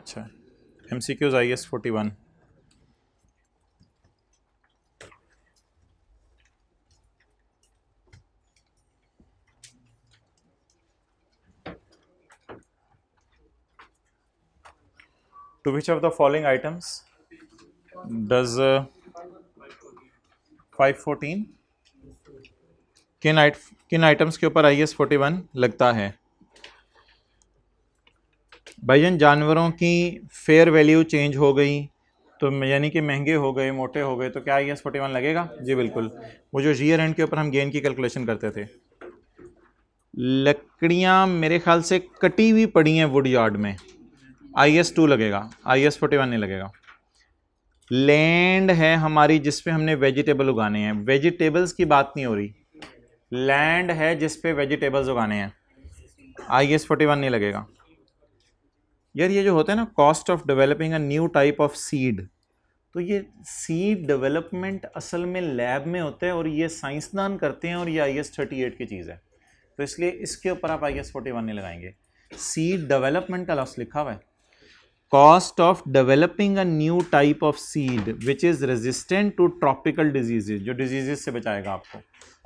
अच्छा, MCQs IS 41। To which of the following items does 514 किन items के ऊपर IS 41 लगता है? भाईजान, जानवरों की फेयर वैल्यू चेंज हो गई तो यानी कि महंगे हो गए, मोटे हो गए, तो क्या IS 41 लगेगा? जी बिल्कुल। वो जो रीयर एंड के ऊपर हम गेन की कैलकुलेशन करते थे, लकड़ियां मेरे ख्याल से कटी हुई पड़ी हैं वुड यार्ड में, IS 2 लगेगा, IS 41 नहीं लगेगा। लैंड है हमारी जिस पे हमने वेजिटेबल उगाने हैं, वेजिटेबल्स की बात नहीं हो रही, लैंड है जिस पे वेजिटेबल्स उगाने हैं, IS 41 नहीं लगेगा। यार ये जो होता है ना, cost of developing a new type of seed, तो ये सीड डेवलपमेंट असल में लैब में होता है और ये साइंसदान करते हैं और ये IS 38 की चीज़ है, तो इसलिए इसके ऊपर आप IS 41 नहीं लगाएंगे। सीड डेवलपमेंट का लफ्ज़ लिखा हुआ है, cost of developing a new type of seed which is resistant to tropical diseases, जो डिजीजेज से बचाएगा आपको।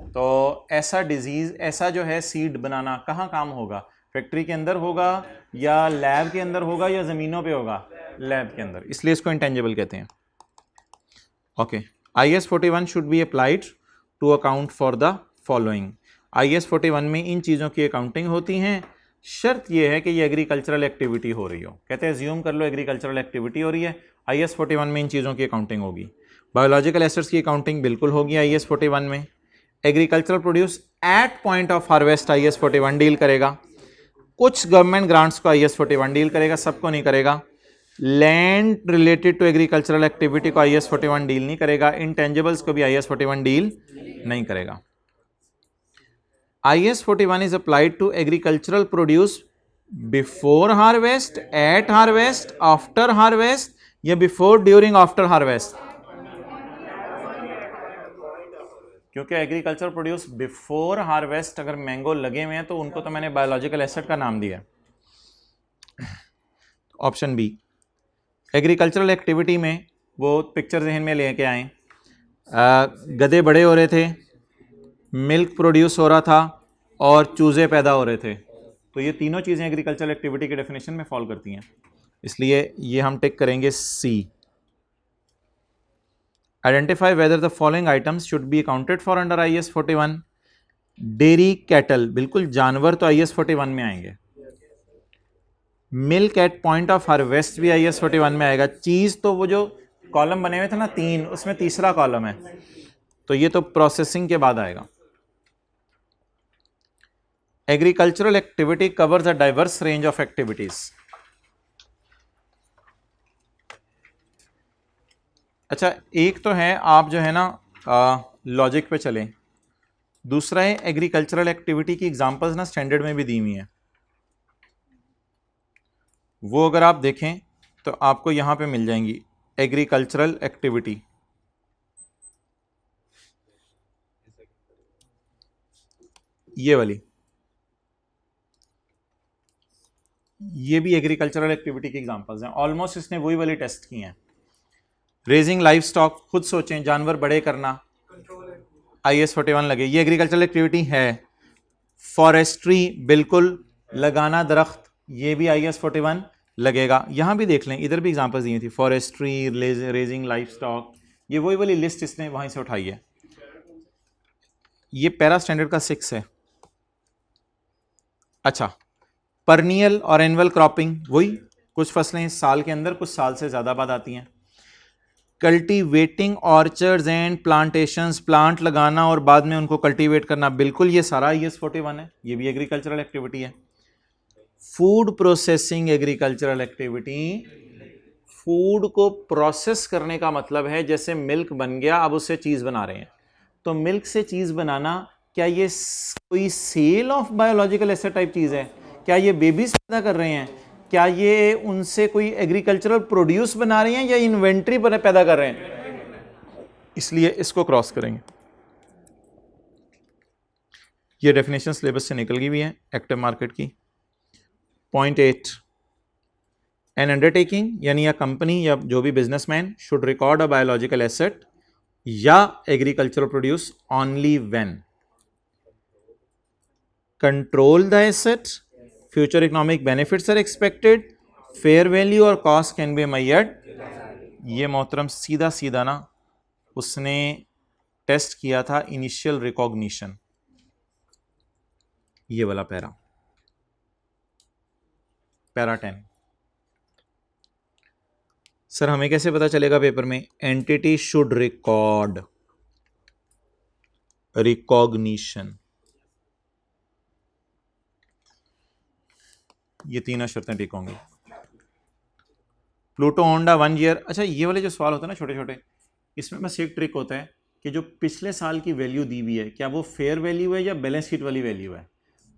तो ऐसा डिजीज, ऐसा जो है सीड बनाना कहाँ काम होगा? फैक्ट्री के अंदर होगा या लैब के अंदर होगा या ज़मीनों पे होगा? लैब के अंदर, इसलिए इसको इंटेंजिबल कहते हैं। Okay, IS 41 should be applied to account for the following. IS 41 में इन चीज़ों की अकाउंटिंग होती हैं, शर्त यह है कि ये एग्रीकल्चरल एक्टिविटी हो रही हो। कहते हैं ज्यूम कर लो एग्रीकल्चरल एक्टिविटी हो रही है, IS 41 में इन चीज़ों की अकाउंटिंग होगी। बायोलॉजिकल एसेट्स की अकाउंटिंग बिल्कुल होगी IS 41 में। Agricultural produce at point of harvest IS 41 deal करेगा। कुछ गवर्नमेंट ग्रांट्स को IS 41 डील करेगा, सबको नहीं करेगा। Land related to agricultural activity को IS 41 डील नहीं करेगा। इंटेंजिबल्स को भी IS 41 डील नहीं करेगा। IS 41 is applied to agricultural produce before harvest, at harvest, after harvest या before, during, after harvest? क्योंकि एग्रीकल्चर प्रोड्यूस बिफोर हार्वेस्ट अगर मैंगो लगे हुए हैं तो उनको तो मैंने बायोलॉजिकल एसेट का नाम दिया। ऑप्शन बी, एग्रीकल्चरल एक्टिविटी में वो पिक्चर जहन में लेके आए, गधे बड़े हो रहे थे, मिल्क प्रोड्यूस हो रहा था और चूजे पैदा हो रहे थे, तो ये तीनों चीज़ें एग्रीकल्चरल एक्टिविटी के डेफिनेशन में फॉल करती हैं, इसलिए ये हम टिक करेंगे C. Identify whether the following items should be accounted for under IS 41। Dairy cattle, बिल्कुल जानवर तो IS 41 में आएंगे। Milk at point of harvest भी IS 41 में आएगा। चीज तो वो जो कॉलम बने हुए थे ना तीन, उसमें तीसरा कॉलम है, तो ये तो प्रोसेसिंग के बाद आएगा। Agricultural activity covers a diverse range of activities. अच्छा, एक तो है आप जो है ना लॉजिक पे चलें, दूसरा है एग्रीकल्चरल एक्टिविटी की एग्जांपल्स ना स्टैंडर्ड में भी दी हुई हैं, वो अगर आप देखें तो आपको यहां पे मिल जाएंगी। एग्रीकल्चरल एक्टिविटी, ये वाली, ये भी एग्रीकल्चरल एक्टिविटी की एग्जांपल्स हैं, ऑलमोस्ट इसने वही वाली टेस्ट की हैं। रेजिंग लाइफ स्टॉक, खुद सोचें, जानवर बड़े करना, IS 41 लगे, ये एग्रीकल्चरल एक्टिविटी है। फॉरेस्ट्री, बिल्कुल, लगाना दरख्त, ये भी IS 41 लगेगा। यहां भी देख लें, इधर भी एग्जांपल्स दी थी, फॉरेस्ट्री, रेजिंग लाइफ स्टॉक, ये वही वाली लिस्ट इसने वहीं से उठाई है। ये पैरा स्टैंडर्ड का 6 है। अच्छा, परनियल और एनुअल क्रॉपिंग, वही कुछ फसलें साल के अंदर कुछ साल से ज्यादा बाद आती हैं। Cultivating orchards and plantations, plant लगाना और बाद में उनको कल्टीवेट करना, बिल्कुल ये सारा IS 41 है, ये भी एग्रीकल्चरल एक्टिविटी है। Food processing agricultural activity, food को प्रोसेस करने का मतलब है जैसे मिल्क बन गया, अब उससे चीज बना रहे हैं, तो मिल्क से चीज बनाना, क्या ये कोई sale of biological asset type चीज है? क्या ये बेबीज पैदा कर रहे हैं? क्या ये उनसे कोई एग्रीकल्चरल प्रोड्यूस बना रहे हैं या इन्वेंट्री पैदा कर रहे हैं? इसलिए इसको क्रॉस करेंगे। ये डेफिनेशन सिलेबस से निकल गई हुई है एक्टिव मार्केट की। पॉइंट 8, एन अंडरटेकिंग यानी या कंपनी या जो भी businessman should record a biological asset या agricultural produce only when control the asset, future economic benefits are expected, fair value और कॉस्ट कैन बी मेजर्ड। ये मोहतरम सीधा सीधा ना उसने टेस्ट किया था इनिशियल रिकॉग्निशन, ये वाला पैरा 10। सर हमें कैसे पता चलेगा पेपर में? एंटिटी शुड रिकॉर्ड रिकॉग्निशन, ये तीनों शर्तें ठीक होंगी। Pluto Honda 1 year. अच्छा ये वाले जो सवाल होते हैं ना छोटे छोटे, इसमें बस एक ट्रिक होता है कि जो पिछले साल की वैल्यू दी हुई है क्या वो फेयर वैल्यू है या बैलेंस शीट वाली वैल्यू है।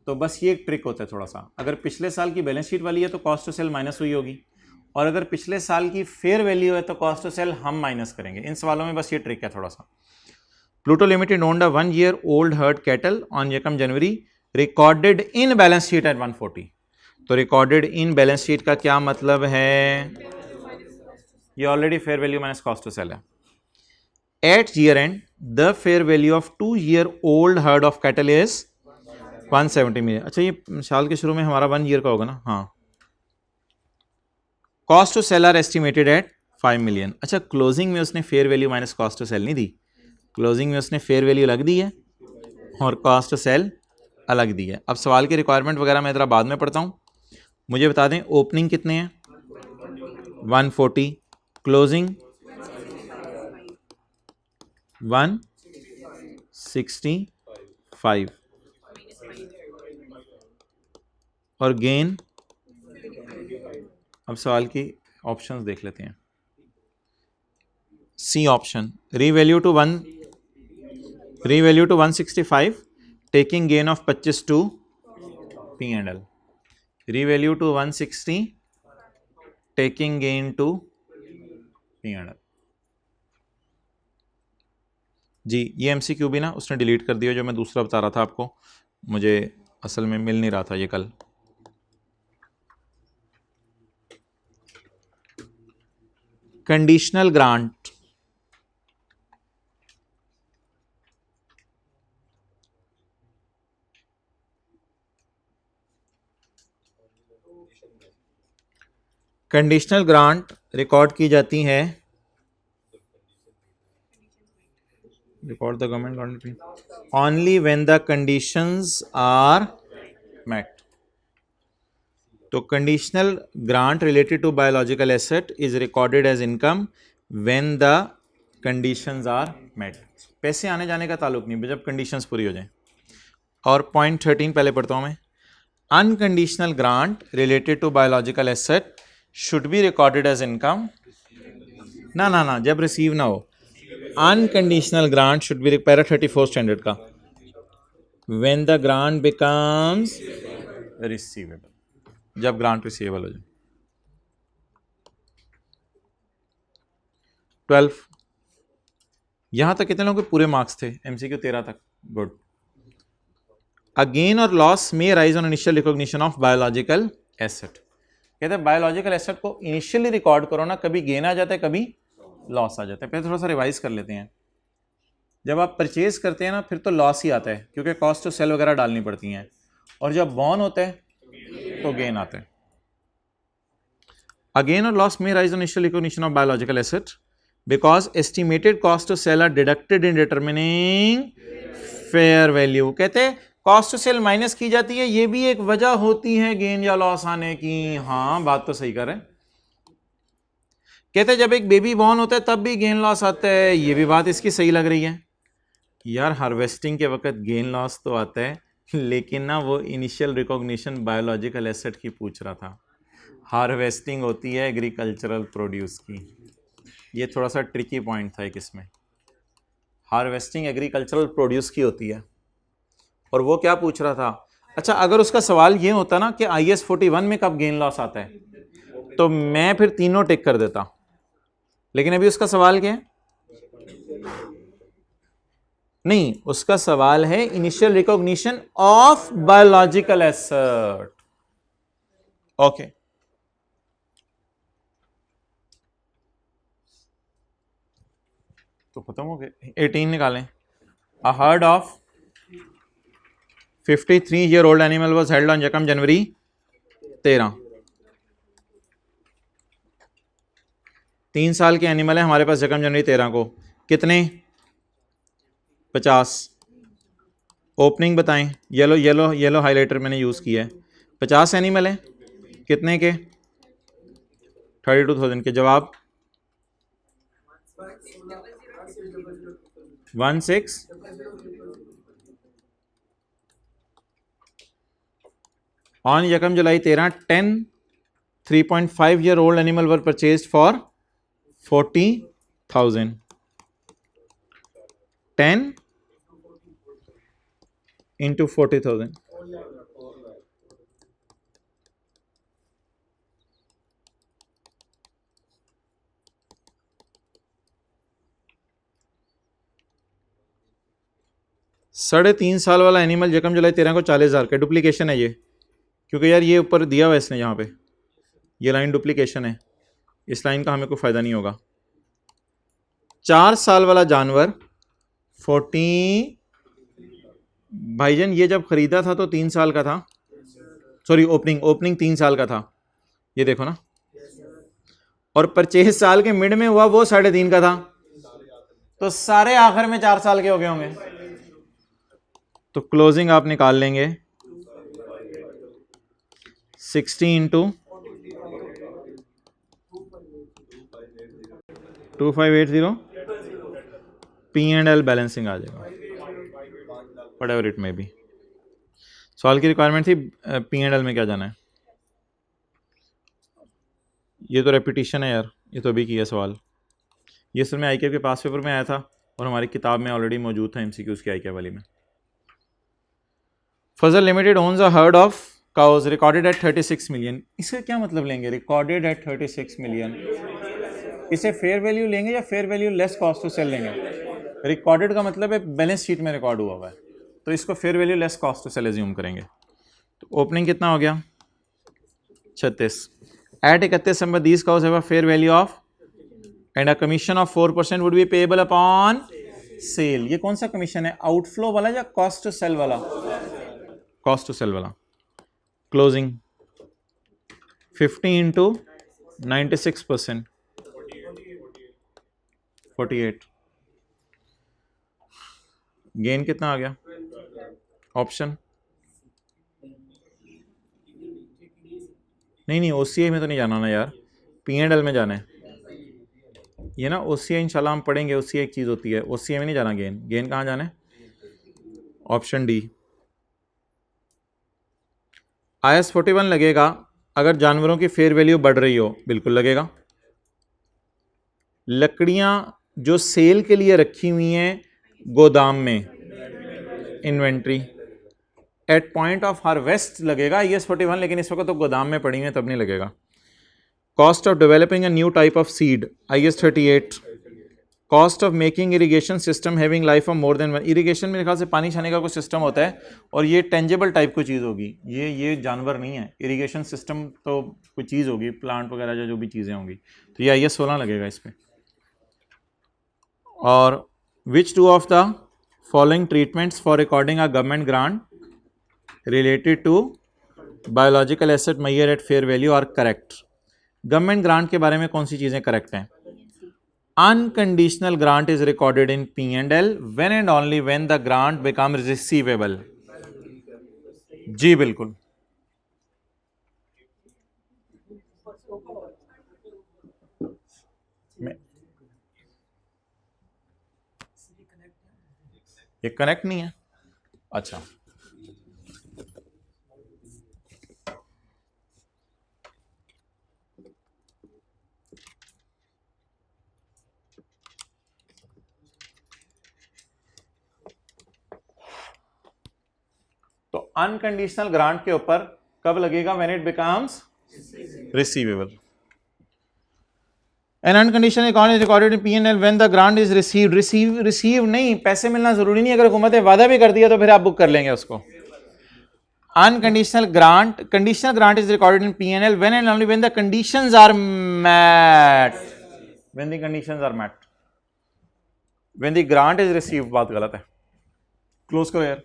तो बस ये एक ट्रिक होता है थोड़ा सा, अगर पिछले साल की बैलेंस शीट वाली है तो कॉस्ट टू सेल माइनस हुई होगी, और अगर पिछले साल की फेयर वैल्यू है तो कॉस्ट टू सेल हम माइनस करेंगे। इन सवालों में बस ये ट्रिक है थोड़ा सा। Pluto limited owned a 1 year old herd cattle on एकम January, recorded in balance sheet at 140। तो रिकॉर्डेड इन बैलेंस शीट का क्या मतलब है? ये already fair value minus cost to sell है। At year end the fair value of 2 year old herd of cattle is 170 million. अच्छा ये साल के शुरू में हमारा 1 ईयर का होगा ना। हाँ, cost to sell are estimated at 5 million. अच्छा क्लोजिंग में उसने fair value minus cost to sell नहीं दी, क्लोजिंग में उसने फेयर वैल्यू अलग दी है और कॉस्ट टू सेल अलग दी है। अब सवाल की रिक्वायरमेंट वगैरह मैं ज़रा बाद में पढ़ता हूँ, मुझे बता दें ओपनिंग कितने हैं? 140, क्लोजिंग 165 और गेन। अब सवाल की ऑप्शंस देख लेते हैं। C option, revalue to 165 taking gain of 25 to P&L, revalue to 160 taking gain to P&L। जी ये MCQ भी ना उसने डिलीट कर दिया, जो मैं दूसरा बता रहा था आपको, मुझे असल में मिल नहीं रहा था ये कल। Conditional grant, conditional grant record की जाती है, record the government grant only when the conditions are met. तो conditional grant related to biological asset is recorded as income when the conditions are met. पैसे आने जाने का ताल्लुक नहीं, जब कंडीशंस पूरी हो जाए। और पॉइंट 13 पहले पढ़ता हूं मैं, unconditional grant related to biological asset should be recorded as income. ना जब रिसीव ना हो, unconditional grant should be, para 34 standard का, when the grant becomes receivable, जब ग्रांट रिसीवेबल हो जाए। 12 यहां तक कितने लोगों के पूरे मार्क्स थे? MCQ 13 तक, गुड। अ गेन और loss may rise on initial recognition of biological asset. कहते हैं बायोलॉजिकल एसेट को इनिशियली रिकॉर्ड करो ना, कभी गेन आ जाता है कभी लॉस आ जाता है। पहले थोड़ा सा रिवाइज कर लेते हैं। जब आप परचेज करते हैं ना फिर तो लॉस ही आता है, क्योंकि कॉस्ट टू सेल वगैरह डालनी पड़ती हैं, और जब बॉर्न होता है तो गेन आता है। अगेन और लॉस में arise on initial recognition of biological asset because estimated cost to sell are deducted in determining fair value. कहते हैं कॉस्ट टू सेल माइनस की जाती है, ये भी एक वजह होती है गेन या लॉस आने की। हाँ बात तो सही कर रहे हैं। कहते हैं जब एक बेबी बॉर्न होता है तब भी गेन लॉस आता है, ये भी बात इसकी सही लग रही है। यार हार्वेस्टिंग के वक्त गेन लॉस तो आता है, लेकिन ना वो इनिशियल रिकॉग्निशन बायोलॉजिकल एसेट की पूछ रहा था, हार्वेस्टिंग होती है एग्रीकल्चरल प्रोड्यूस की। ये थोड़ा सा ट्रिकी पॉइंट था एक इसमें, हार्वेस्टिंग एग्रीकल्चरल प्रोड्यूस की होती है, और वो क्या पूछ रहा था। अच्छा अगर उसका सवाल ये होता ना कि IS 41 में कब गेन लॉस आता है, तो मैं फिर तीनों टिक कर देता, लेकिन अभी उसका सवाल क्या है? नहीं, उसका सवाल है initial recognition of biological asset. Okay तो खत्म हो गए। 18 निकालें। अ herd of 53 year old animal was held on यकम जनवरी 13। 3 साल के एनिमल है हमारे पास यकम जनवरी 13 को, कितने? 50। ओपनिंग बताएं, येलो येलो येलो हाइलाइटर मैंने यूज किया है। 50 एनिमल है, कितने के? 32,000 के। जवाब 16। ऑन यकम जुलाई 13 10 3.5 year old animal were purchased for 40,000। 10 into 40,000। साढ़े 3 साल वाला एनिमल यकम जुलाई 13 को 40,000 का। डुप्लीकेशन है ये, क्योंकि यार ये ऊपर दिया हुआ है इसने, यहाँ पे ये लाइन डुप्लीकेशन है, इस लाइन का हमें कोई फायदा नहीं होगा। 4 साल वाला जानवर 40, भाईजान ये जब खरीदा था तो 3 साल का था, सॉरी ओपनिंग 3 साल का था, ये देखो ना, और परचेज साल के मिड में हुआ वो 3.5 का था, तो सारे आखिर में 4 साल के हो गए होंगे। तो क्लोजिंग आप निकाल लेंगे 60 इंटू 2580, P&L बैलेंसिंग आ जाएगा, व्हाटएवर इट मे बी। सवाल की रिक्वायरमेंट थी P&L में क्या जाना है। ये तो रेपिटेशन है यार, ये तो अभी किया सवाल, ये असल में IQ के पास पेपर में आया था और हमारी किताब में ऑलरेडी मौजूद था MCQs की IQ वाली में। Fazal limited owns a herd of cows recorded at 36 million. इसका क्या मतलब लेंगे, रिकॉर्डेड एट 36 मिलियन? इसे फेयर वैल्यू लेंगे या fair value less cost to sell लेंगे? रिकॉर्डेड का मतलब है बैलेंस शीट में रिकॉर्ड हुआ हुआ है, तो इसको fair value less cost to sell assume करेंगे। तो ओपनिंग कितना हो गया? 36। At 31 number these cows have a fair value of and a commission of 4% would be payable upon sale. ये कौन सा कमीशन है, आउटफ्लो वाला या कॉस्ट टू सेल वाला? कॉस्ट टू सेल वाला। Closing 50 into 96%, 48। गेन कितना आ गया? ऑप्शन नहीं OCI में तो नहीं जाना ना यार, P&L में जाना है ये ना। OCI इंशाल्लाह हम पढ़ेंगे, OCI एक चीज़ होती है, OCI में नहीं जाना। गेन कहाँ जाना है? Option D. IS 41 लगेगा अगर जानवरों की फेयर वैल्यू बढ़ रही हो, बिल्कुल लगेगा। लकड़ियां जो सेल के लिए रखी हुई हैं गोदाम में, inventory, at point of harvest लगेगा IS 41, लेकिन इस वक्त तो गोदाम में पड़ी हुई है तब नहीं लगेगा। Cost of developing a new type of seed IS 38। Cost of making irrigation system having life of more than 1। Irrigation में ख्याल से पानी छाने का कोई सिस्टम होता है और ये टेंजेबल टाइप की चीज़ होगी, ये जानवर नहीं है। इरीगेशन सिस्टम तो कोई चीज़ होगी, प्लांट वगैरह जो भी चीज़ें होंगी, तो ये IS 16 लगेगा इस पर। और which two of the following treatments for recording a government grant related to biological asset measure at fair value are correct? Government grant के बारे में कौन सी चीज़ें करेक्ट हैं? Unconditional grant is recorded in P&L when and only when the grant becomes receivable। जी बिल्कुल। ये connect नहीं है, अच्छा। तो अनकंडीशनल ग्रांट के ऊपर कब लगेगा? When it becomes receivable. N unconditional account is recorded in P&L when the grant is received. Receive नहीं, पैसे मिलना जरूरी नहीं, अगर हुकूमत ने वादा भी कर दिया तो फिर आप बुक कर लेंगे उसको। Unconditional grant, conditional grant is recorded in P&L when and only when the conditions are met. When the conditions are met. When the grant is received, बात गलत है, क्लोज करो यार।